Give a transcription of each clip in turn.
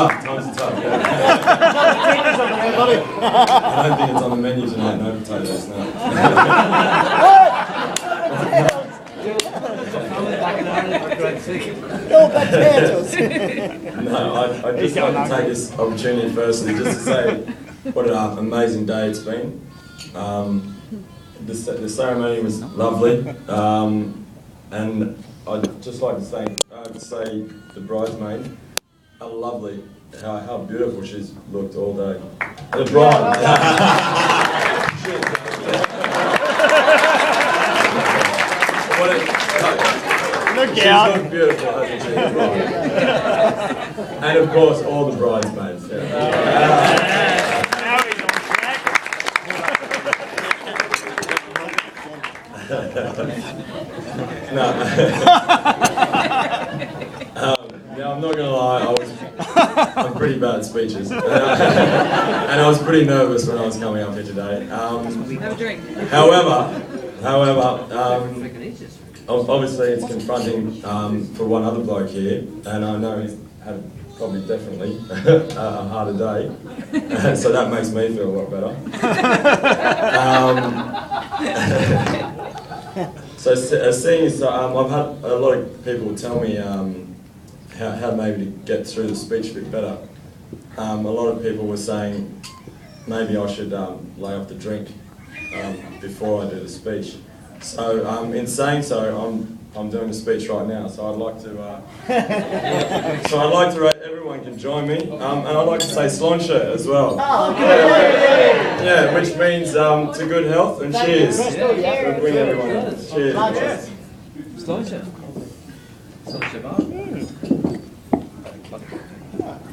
Times are tough, yeah. I don't think it's on the menu tonight, no potatoes, no. No potatoes! No, I'd just like to take this opportunity firstly just to say what an amazing day it's been. The ceremony was lovely, and I'd just like to say the bridesmaid, how lovely, how beautiful she's looked all day. The bride. She's looked beautiful, hasn't she? The bride. And of course, all the bridesmaids. Yeah. Now he's on track. Now I'm not gonna lie, I'm pretty bad at speeches, and I was pretty nervous when I was coming up here today. However, obviously it's confronting for one other bloke here, and I know he's had definitely a harder day, so that makes me feel a lot better. Seeing as I've had a lot of people tell me how maybe to get through the speech a bit better. A lot of people were saying maybe I should lay off the drink before I do the speech. So in saying so, I'm doing a speech right now. So I'd like to everyone can join me, and I'd like to say Slonche as well. Oh, good. Yeah, which means to good health and cheers. Christo, yeah. We'll bring everyone in. Cheers. Slonche.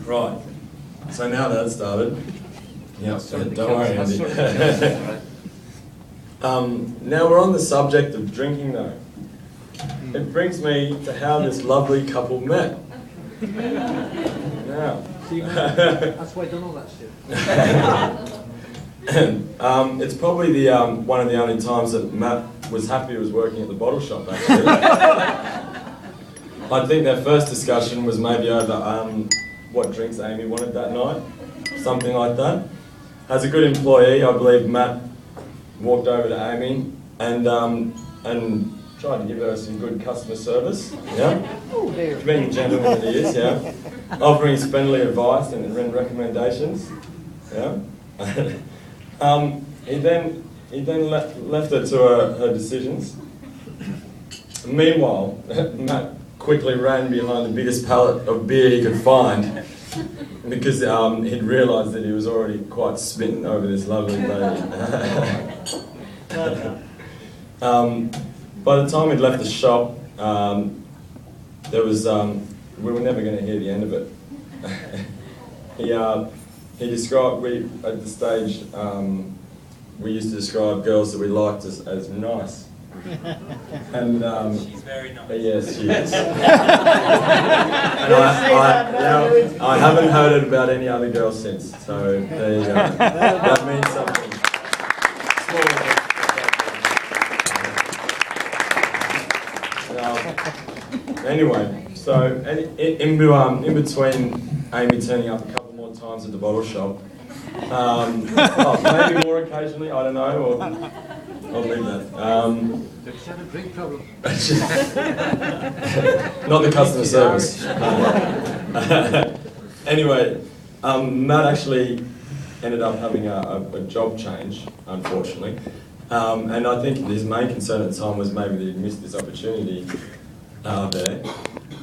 Right. So now that's started. Yeah, don't worry, Andy. Now we're on the subject of drinking though. It brings me to how this lovely couple met. Now. That's why I done all that shit. It's probably the one of the only times that Matt was happy he was working at the bottle shop actually. I think their first discussion was maybe over what drinks Amy wanted that night, something like that. As a good employee, I believe Matt walked over to Amy and tried to give her some good customer service, yeah? Being the gentleman that he is, yeah? Offering friendly advice and recommendations, yeah? He then left her to her decisions. Meanwhile, Matt quickly ran behind the biggest pallet of beer he could find because he'd realised that he was already quite smitten over this lovely lady. By the time he'd left the shop, there was we were never going to hear the end of it. He described at the stage we used to describe girls that we liked as nice. And She's very nice. yes, she is. And I haven't heard it about any other girl since. So there you go. That means something. Anyway, so in between Amy turning up a couple more times at the bottle shop, maybe more occasionally, I don't know, or I'll leave that. Does she have a drink problem? Not the customer service. Anyway, Matt actually ended up having a job change, unfortunately. And I think his main concern at the time was maybe that he'd missed this opportunity there.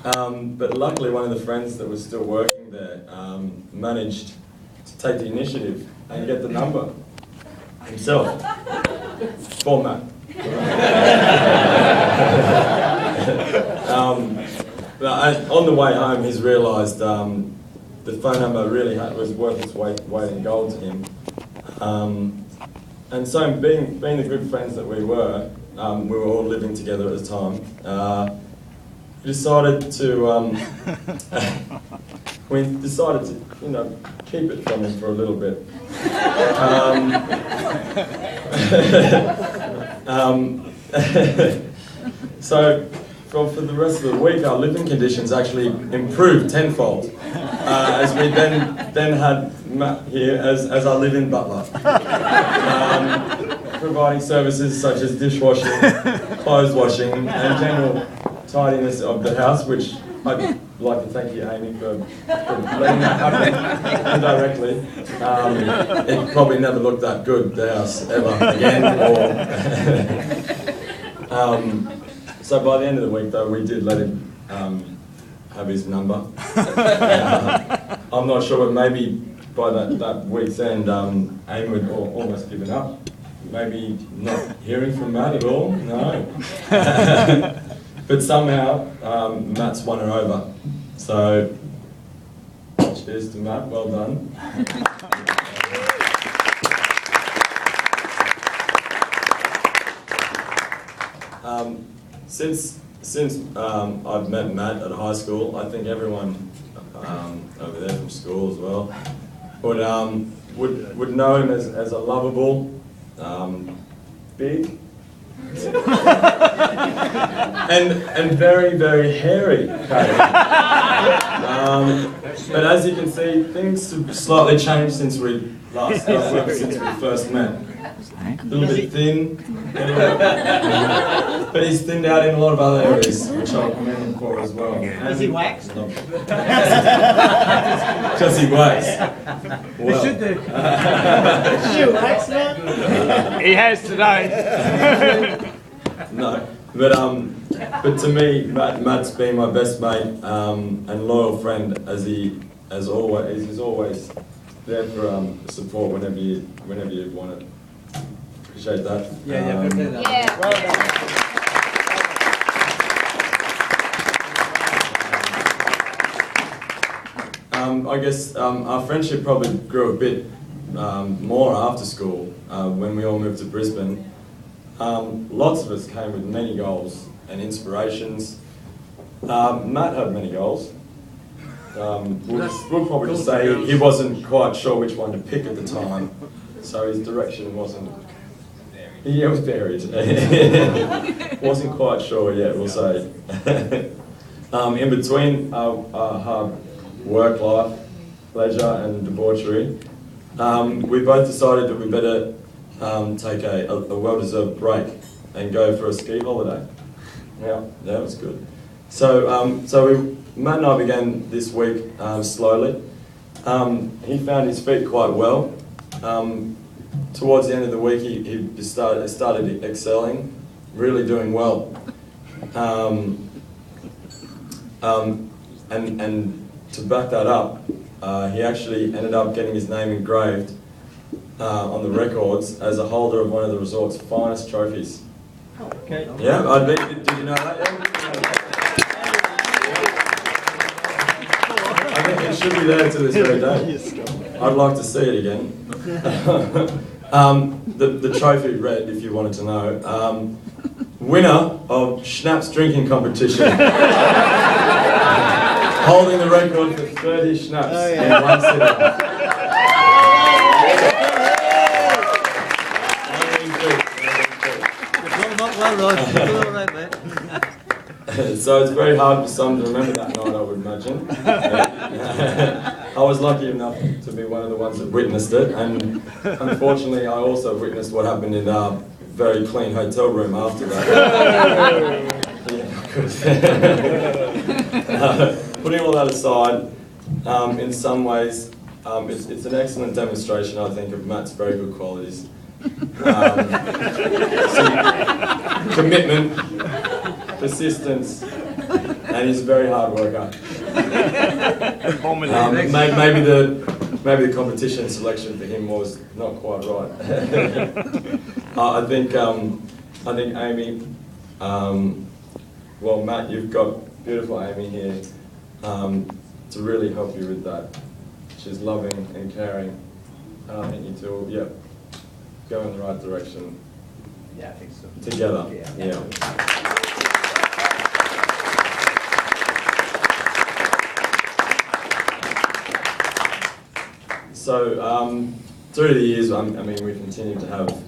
But luckily one of the friends that was still working there managed to take the initiative and get the number himself for Matt. On the way home he's realised the phone number really was worth its weight in gold to him. And so being the good friends that we were all living together at the time, we decided to keep it from him for a little bit. So for the rest of the week, our living conditions actually improved tenfold, as we then had Matt here as our live-in butler, providing services such as dishwashing, clothes washing, and general tidiness of the house, which I'd like to thank you, Amy, for letting that happen indirectly. It probably never looked that good, the house, ever again. So by the end of the week, though, we did let him have his number. I'm not sure, but maybe by that week's end, Amy would almost given up. Maybe not hearing from Matt at all, no. But somehow, Matt's won her over. So, cheers to Matt, well done. Since I've met Matt at high school, I think everyone over there from school as well would know him as a lovable, big, and very, very hairy character. But as you can see, things have slightly changed since we first met. A little bit thin, but he's thinned out in a lot of other areas, which I'll commend him for as well. Is he waxed? Because he waxed. Well. He should do. Did you wax that? He has today. No, but to me, Matt's been my best mate and loyal friend, as he's always there for support whenever you want it. Appreciate that. Yeah, good to hear that. Yeah. Well done. I guess our friendship probably grew a bit more after school when we all moved to Brisbane. Lots of us came with many goals and inspirations. Matt had many goals. We'll probably just say he wasn't quite sure which one to pick at the time, so his direction wasn't. Yeah, it was varied. Wasn't quite sure yet, we'll say. In between our hard work life, leisure and debauchery, we both decided that we better take a well-deserved break and go for a ski holiday. Yeah, that was good. So, Matt and I began this week slowly. He found his feet quite well. Towards the end of the week, he started excelling, really doing well. And to back that up, he actually ended up getting his name engraved on the records as a holder of one of the resort's finest trophies. Okay. Yeah, did you know that? Yeah? I think it should be there to this very day. I'd like to see it again. The trophy read, if you wanted to know, winner of Schnapps drinking competition. Holding the record for 30 schnapps in one sitting. So it's very hard for some to remember that night, I would imagine. I was lucky enough to be one of the ones that witnessed it, and unfortunately I also witnessed what happened in a very clean hotel room after that. Putting all that aside, in some ways, it's an excellent demonstration, I think, of Matt's very good qualities. Commitment, persistence, and he's a very hard worker. Maybe the competition selection for him was not quite right. I think Amy. Well, Matt, you've got beautiful Amy here to really help you with that. She's loving and caring, and I think you two will, go in the right direction. Yeah, I think so. Together. Yeah. So, through the years, I mean, we continue to have